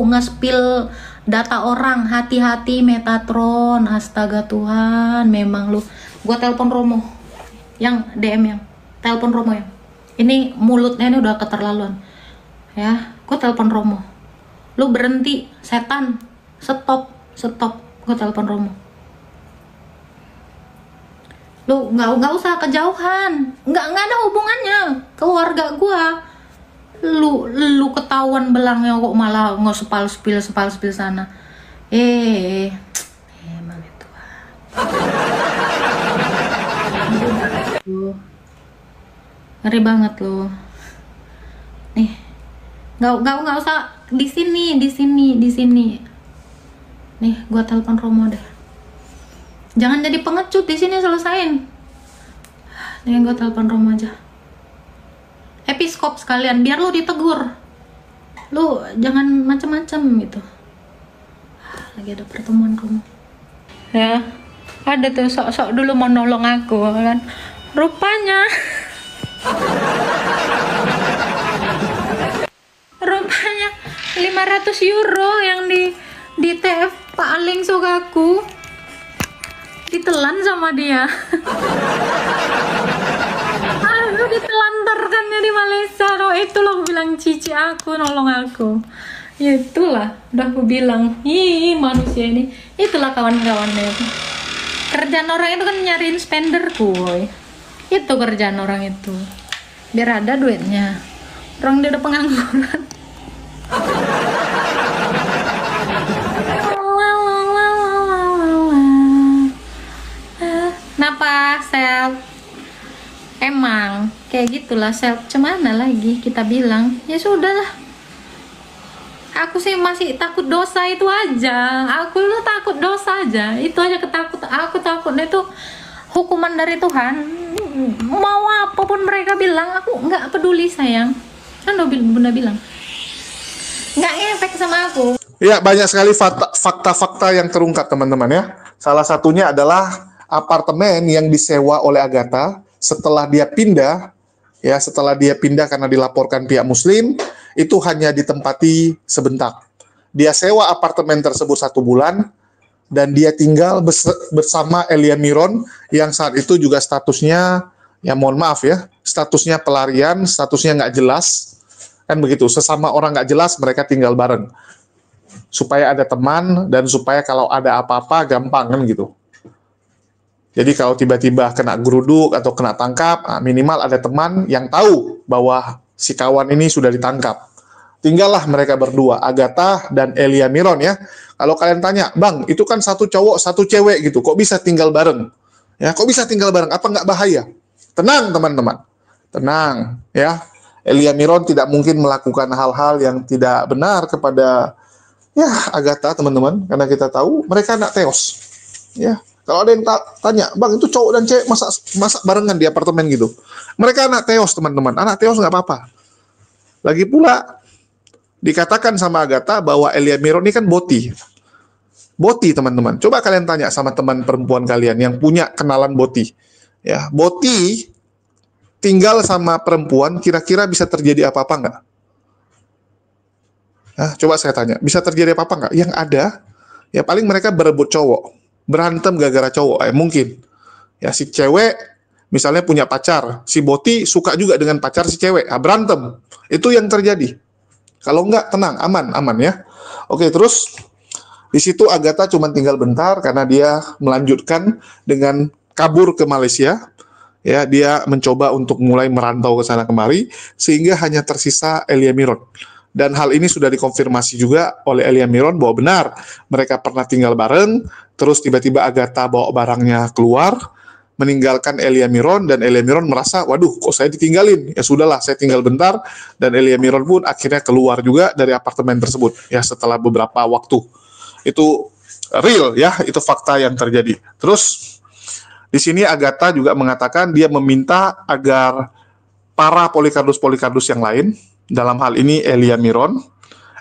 nge-spill data orang. Hati-hati Metatron. Astaga Tuhan, memang lu. Gue telepon Romo yang DM yang telepon Romo ya. Ini mulutnya ini udah keterlaluan. Ya, gue telepon Romo. Lu berhenti, setan. Stop. Gue telepon Romo. Lu nggak usah kejauhan. Nggak ada hubungannya keluarga gue. Lu ketahuan belangnya kok malah sepal-sepil sana. Emang itu. Ngeri banget lu. Nih, nggak usah di sini. Nih, gua telepon Romo deh. Jangan jadi pengecut di sini, selesain. Nih, gua telepon Romo aja. Episkop sekalian, biar lu ditegur. Lu jangan macem-macem gitu. Lagi ada pertemuan Romo. Ya, ada tuh sok-sok dulu mau nolong aku kan. Rupanya 500 euro yang di TF paling sukaku ditelan sama dia. Aduh, ditelantarkannya di Malaysia. Oh, itulah aku bilang cici aku nolong aku. Ya itulah, udah aku bilang, manusia ini. Itulah kawan-kawannya itu. Kerjaan orang itu kan nyariin spender, kuy. Itu kerjaan orang itu. Biar ada duitnya. Orang dia udah pengangguran. Kenapa self? Emang kayak gitulah self. Cemana lagi kita bilang? Ya sudahlah. Aku sih masih takut dosa itu aja. Aku lu takut dosa aja. Itu aja aku takutnya itu hukuman dari Tuhan. Mau apapun mereka bilang, aku nggak peduli sayang. Kan Bunda bilang nggak efek sama aku. Ya, banyak sekali fakta-fakta yang terungkap teman-teman ya. Salah satunya adalah apartemen yang disewa oleh Agatha setelah dia pindah karena dilaporkan pihak Muslim, itu hanya ditempati sebentar. Dia sewa apartemen tersebut 1 bulan dan dia tinggal bersama Elia Miron yang saat itu juga statusnya, ya mohon maaf ya, statusnya pelarian, statusnya nggak jelas, kan begitu. Sesama orang nggak jelas mereka tinggal bareng supaya ada teman dan supaya kalau ada apa-apa gampang kan gitu. Jadi kalau tiba-tiba kena geruduk atau kena tangkap, minimal ada teman yang tahu bahwa si kawan ini sudah ditangkap. Tinggallah mereka berdua, Agatha dan Elia Miron ya. Kalau kalian tanya, Bang, itu kan 1 cowok, 1 cewek gitu, kok bisa tinggal bareng? Ya, kok bisa tinggal bareng? Apa nggak bahaya? Tenang teman-teman, tenang ya. Elia Miron tidak mungkin melakukan hal-hal yang tidak benar kepada Agatha teman-teman, karena kita tahu mereka anak Theos. Ya. Kalau ada yang tanya, Bang, itu cowok dan cewek masak barengan di apartemen gitu. Mereka anak Theos, teman-teman. Anak Theos nggak apa-apa. Lagi pula, dikatakan sama Agatha bahwa Elia Miron ini kan boti. Boti, teman-teman. Coba kalian tanya sama teman perempuan kalian yang punya kenalan boti. Ya, boti tinggal sama perempuan, kira-kira bisa terjadi apa-apa nggak? Nah, coba saya tanya, bisa terjadi apa-apa nggak? Yang ada, ya paling mereka berebut cowok. Berantem gara-gara cowok, mungkin. Ya, si cewek misalnya punya pacar, si boti suka juga dengan pacar si cewek, berantem. Itu yang terjadi. Kalau enggak, tenang, aman ya. Oke, terus di situ Agatha cuma tinggal bentar karena dia melanjutkan dengan kabur ke Malaysia. Ya, dia mencoba untuk mulai merantau ke sana kemari sehingga hanya tersisa Elia Miron. Dan hal ini sudah dikonfirmasi juga oleh Elia Miron bahwa benar mereka pernah tinggal bareng, terus tiba-tiba Agatha bawa barangnya keluar, meninggalkan Elia Miron, dan Elia Miron merasa, waduh kok saya ditinggalin, ya sudahlah saya tinggal bentar, dan Elia Miron pun akhirnya keluar juga dari apartemen tersebut, ya setelah beberapa waktu. Itu real ya, itu fakta yang terjadi. Terus di sini Agatha juga mengatakan dia meminta agar para Polikarpus yang lain, dalam hal ini Elia Miron,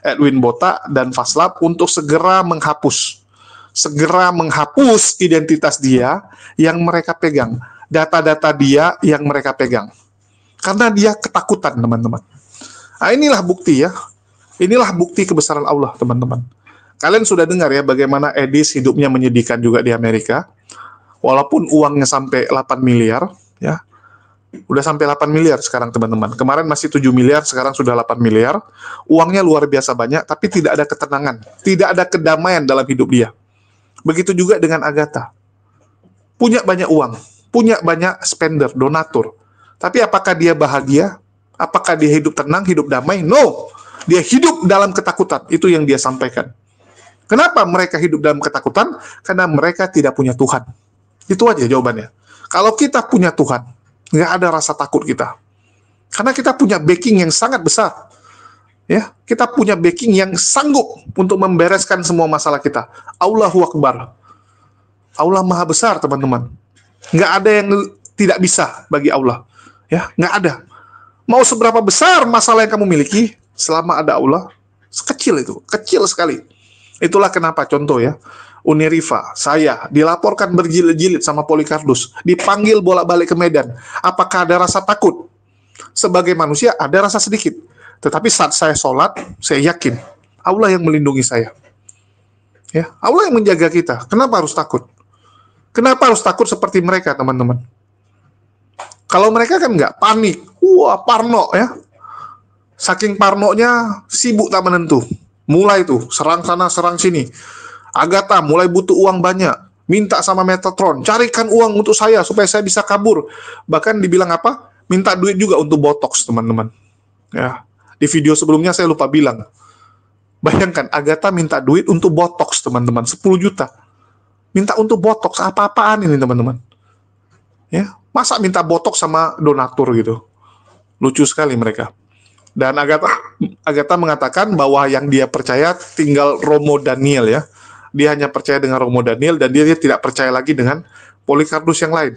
Edwin Bota, dan Vaslav untuk segera menghapus identitas dia yang mereka pegang, data-data dia yang mereka pegang. Karena dia ketakutan, teman-teman. Nah, inilah bukti ya. Inilah bukti kebesaran Allah, teman-teman. Kalian sudah dengar ya bagaimana Edis hidupnya menyedihkan juga di Amerika. Walaupun uangnya sampai 8 miliar, ya. Udah sampai 8 miliar sekarang, teman-teman. Kemarin masih 7 miliar, sekarang sudah 8 miliar. Uangnya luar biasa banyak, tapi tidak ada ketenangan. Tidak ada kedamaian dalam hidup dia. Begitu juga dengan Agatha. Punya banyak uang, punya banyak spender, donatur. Tapi apakah dia bahagia? Apakah dia hidup tenang, hidup damai? No. Dia hidup dalam ketakutan. Itu yang dia sampaikan. Kenapa mereka hidup dalam ketakutan? Karena mereka tidak punya Tuhan. Itu aja jawabannya. Kalau kita punya Tuhan, nggak ada rasa takut kita. Karena kita punya backing yang sangat besar. Ya, kita punya backing yang sanggup untuk membereskan semua masalah kita. Allahu Akbar. Allah Maha Besar, teman-teman. Nggak ada yang tidak bisa bagi Allah. Ya, nggak ada. Mau seberapa besar masalah yang kamu miliki, selama ada Allah, kecil itu, kecil sekali. Itulah kenapa, contoh ya, Uniriva, saya dilaporkan berjilid-jilid sama Polycarpus, dipanggil bolak-balik ke Medan. Apakah ada rasa takut? Sebagai manusia, ada rasa sedikit. Tetapi saat saya sholat, saya yakin Allah yang melindungi saya. Ya, Allah yang menjaga kita. Kenapa harus takut? Kenapa harus takut seperti mereka, teman-teman? Kalau mereka kan nggak panik, wah parno ya. Saking parnonya sibuk tak menentu. Mulai tuh serang sana serang sini. Agatha mulai butuh uang banyak, minta sama Metatron, carikan uang untuk saya supaya saya bisa kabur. Bahkan dibilang apa? Minta duit juga untuk botox, teman-teman. Ya, di video sebelumnya saya lupa bilang. Bayangkan Agatha minta duit untuk botox, teman-teman, 10 juta. Minta untuk botox, apa-apaan ini, teman-teman? Ya, masa minta botox sama donatur gitu? Lucu sekali mereka. Dan Agatha mengatakan bahwa yang dia percaya tinggal Romo Daniel ya. Dia hanya percaya dengan Romo Daniel dan dia tidak percaya lagi dengan Polycarpus yang lain.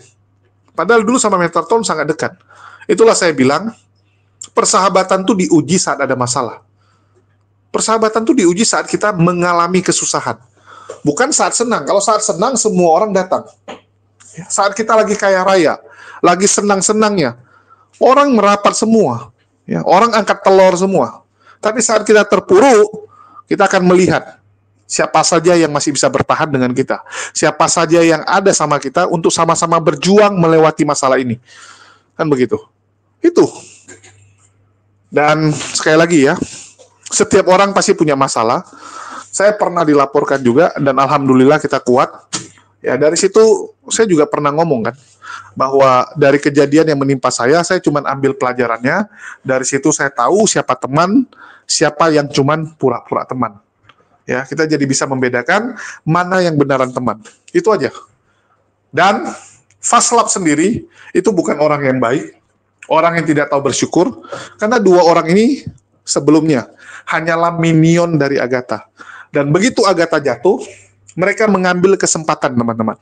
Padahal dulu sama Metatron sangat dekat. Itulah saya bilang, persahabatan tuh diuji saat ada masalah. Persahabatan tuh diuji saat kita mengalami kesusahan. Bukan saat senang. Kalau saat senang semua orang datang. Saat kita lagi kaya raya, lagi senang-senangnya, orang merapat semua. Ya, orang angkat telur semua. Tapi saat kita terpuruk, kita akan melihat siapa saja yang masih bisa bertahan dengan kita. Siapa saja yang ada sama kita untuk sama-sama berjuang melewati masalah ini. Kan begitu. Itu. Dan sekali lagi ya, setiap orang pasti punya masalah. Saya pernah dilaporkan juga, dan alhamdulillah kita kuat. Ya, dari situ saya juga pernah ngomong kan, bahwa dari kejadian yang menimpa saya cuma ambil pelajarannya. Dari situ saya tahu siapa teman, siapa yang cuman pura-pura teman. Ya, kita jadi bisa membedakan mana yang benaran teman. Itu aja. Dan Faslab sendiri itu bukan orang yang baik, orang yang tidak tahu bersyukur, karena dua orang ini sebelumnya hanyalah minion dari Agatha. Dan begitu Agatha jatuh, mereka mengambil kesempatan, teman-teman.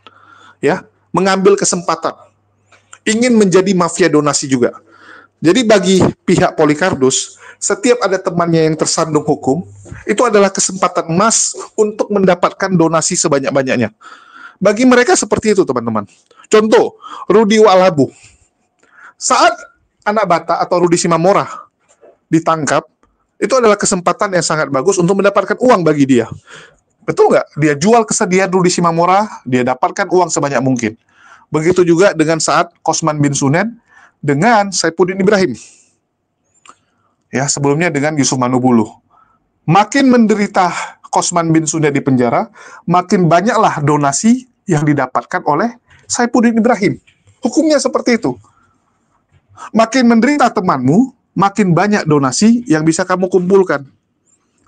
Ya, mengambil kesempatan. Ingin menjadi mafia donasi juga. Jadi bagi pihak Polycarpus, setiap ada temannya yang tersandung hukum, itu adalah kesempatan emas untuk mendapatkan donasi sebanyak-banyaknya. Bagi mereka seperti itu, teman-teman. Contoh, Rudi Walabu. Saat anak Bata atau Rudi Simamora ditangkap, itu adalah kesempatan yang sangat bagus untuk mendapatkan uang bagi dia. Betul nggak? Dia jual kesediaan Rudi Simamora, dia dapatkan uang sebanyak mungkin. Begitu juga dengan saat Kosman bin Sunen dengan Saifuddin Ibrahim. Ya, sebelumnya dengan Yusuf Manubulu. Makin menderita Kosman bin Sunen di penjara, makin banyaklah donasi yang didapatkan oleh Saifuddin Ibrahim. Hukumnya seperti itu. Makin menderita temanmu, makin banyak donasi yang bisa kamu kumpulkan.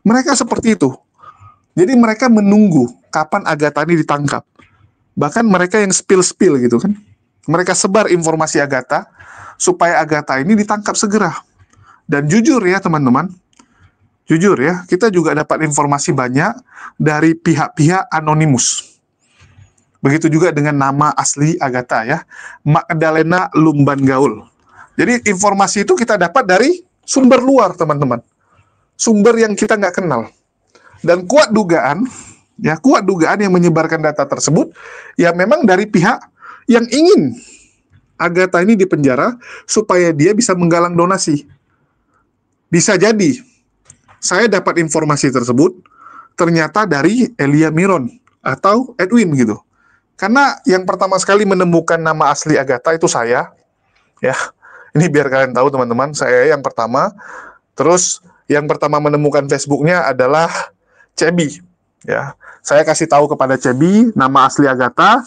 Mereka seperti itu. Jadi mereka menunggu kapan Agatha ini ditangkap. Bahkan mereka yang spill gitu kan. Mereka sebar informasi Agatha supaya Agatha ini ditangkap segera. Dan jujur ya teman-teman, jujur ya, kita juga dapat informasi banyak dari pihak-pihak anonimus. Begitu juga dengan nama asli Agatha ya, Magdalena Lumban Gaul. Jadi informasi itu kita dapat dari sumber luar, teman-teman. Sumber yang kita nggak kenal. Dan kuat dugaan yang menyebarkan data tersebut, ya memang dari pihak yang ingin Agatha ini dipenjara supaya dia bisa menggalang donasi. Bisa jadi, saya dapat informasi tersebut ternyata dari Elia Miron atau Edwin gitu. Karena yang pertama sekali menemukan nama asli Agatha itu saya, ya. Ini biar kalian tahu teman-teman, saya yang pertama. Terus yang pertama menemukan Facebooknya adalah Cebi. Ya, saya kasih tahu kepada Cebi nama asli Agatha.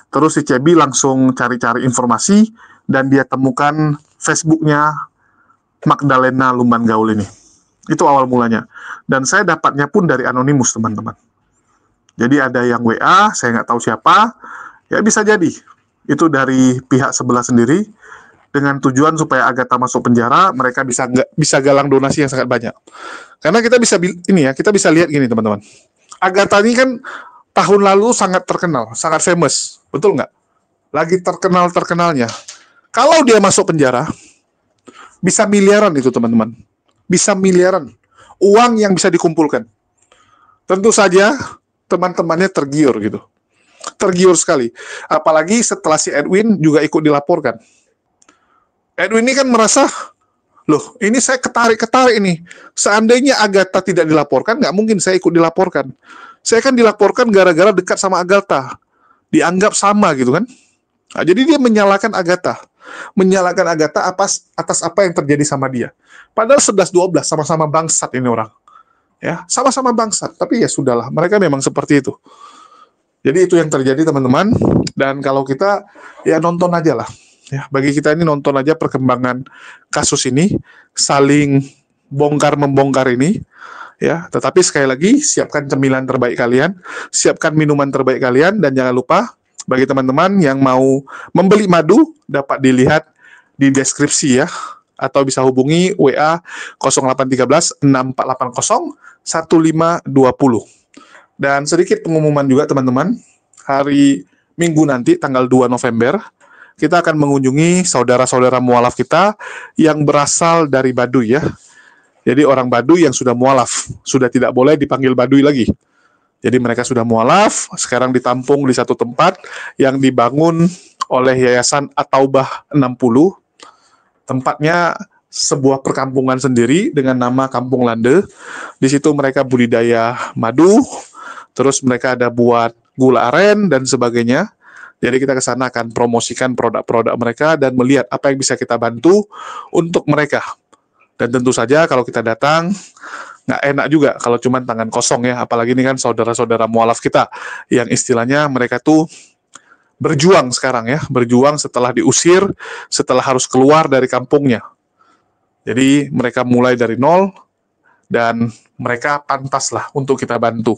Terus si Cebi langsung cari-cari informasi dan dia temukan Facebooknya Magdalena Lumban Gaul ini. Itu awal mulanya. Dan saya dapatnya pun dari anonimus, teman-teman. Jadi ada yang WA, saya nggak tahu siapa, ya bisa jadi. Itu dari pihak sebelah sendiri, dengan tujuan supaya Agatha masuk penjara, mereka bisa galang donasi yang sangat banyak. Karena kita bisa lihat gini, teman-teman. Agatha ini kan tahun lalu sangat terkenal, sangat famous, betul nggak? Lagi terkenalnya. Kalau dia masuk penjara, bisa miliaran itu, teman-teman. Bisa miliaran. Uang yang bisa dikumpulkan. Tentu saja, teman-temannya tergiur gitu. Tergiur sekali. Apalagi setelah si Edwin juga ikut dilaporkan. Edwin ini kan merasa, loh, ini saya ketarik ini. Seandainya Agatha tidak dilaporkan, nggak mungkin saya ikut dilaporkan. Saya kan dilaporkan gara-gara dekat sama Agatha. Dianggap sama gitu kan. Nah, jadi dia menyalahkan Agatha. Menyalahkan Agatha atas apa yang terjadi sama dia. Padahal 11-12 sama-sama bangsat ini orang. Ya, sama-sama bangsat. Tapi ya sudahlah, mereka memang seperti itu. Jadi itu yang terjadi, teman-teman. Dan kalau kita ya nonton aja lah. Ya, bagi kita ini nonton aja perkembangan kasus ini, saling bongkar-membongkar ini. Ya, tetapi sekali lagi siapkan cemilan terbaik kalian, siapkan minuman terbaik kalian, dan jangan lupa bagi teman-teman yang mau membeli madu dapat dilihat di deskripsi ya, atau bisa hubungi WA 0813 6480 1520. Dan sedikit pengumuman juga, teman-teman, hari Minggu nanti tanggal 2 November kita akan mengunjungi saudara-saudara mualaf kita yang berasal dari Baduy ya. Jadi orang Baduy yang sudah mualaf, sudah tidak boleh dipanggil Baduy lagi. Jadi mereka sudah mualaf, sekarang ditampung di satu tempat yang dibangun oleh Yayasan At-Taubah 60. Tempatnya sebuah perkampungan sendiri dengan nama Kampung Lande. Di situ mereka budidaya madu, terus mereka ada buat gula aren dan sebagainya. Jadi kita ke sana akan promosikan produk-produk mereka dan melihat apa yang bisa kita bantu untuk mereka. Dan tentu saja kalau kita datang, nggak enak juga kalau cuma tangan kosong ya. Apalagi ini kan saudara-saudara mualaf kita yang istilahnya mereka tuh berjuang sekarang ya. Berjuang setelah diusir, setelah harus keluar dari kampungnya. Jadi mereka mulai dari nol dan mereka pantas lah untuk kita bantu.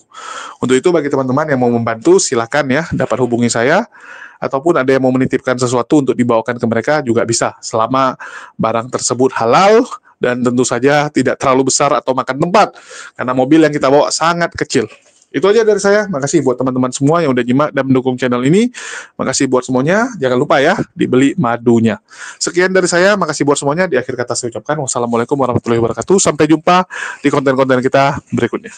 Untuk itu bagi teman-teman yang mau membantu silakan ya dapat hubungi saya, ataupun ada yang mau menitipkan sesuatu untuk dibawakan ke mereka juga bisa, selama barang tersebut halal dan tentu saja tidak terlalu besar atau makan tempat, karena mobil yang kita bawa sangat kecil. Itu aja dari saya. Makasih buat teman-teman semua yang udah nyimak dan mendukung channel ini. Makasih buat semuanya. Jangan lupa ya, dibeli madunya. Sekian dari saya. Makasih buat semuanya. Di akhir kata saya ucapkan wassalamualaikum warahmatullahi wabarakatuh. Sampai jumpa di konten-konten kita berikutnya.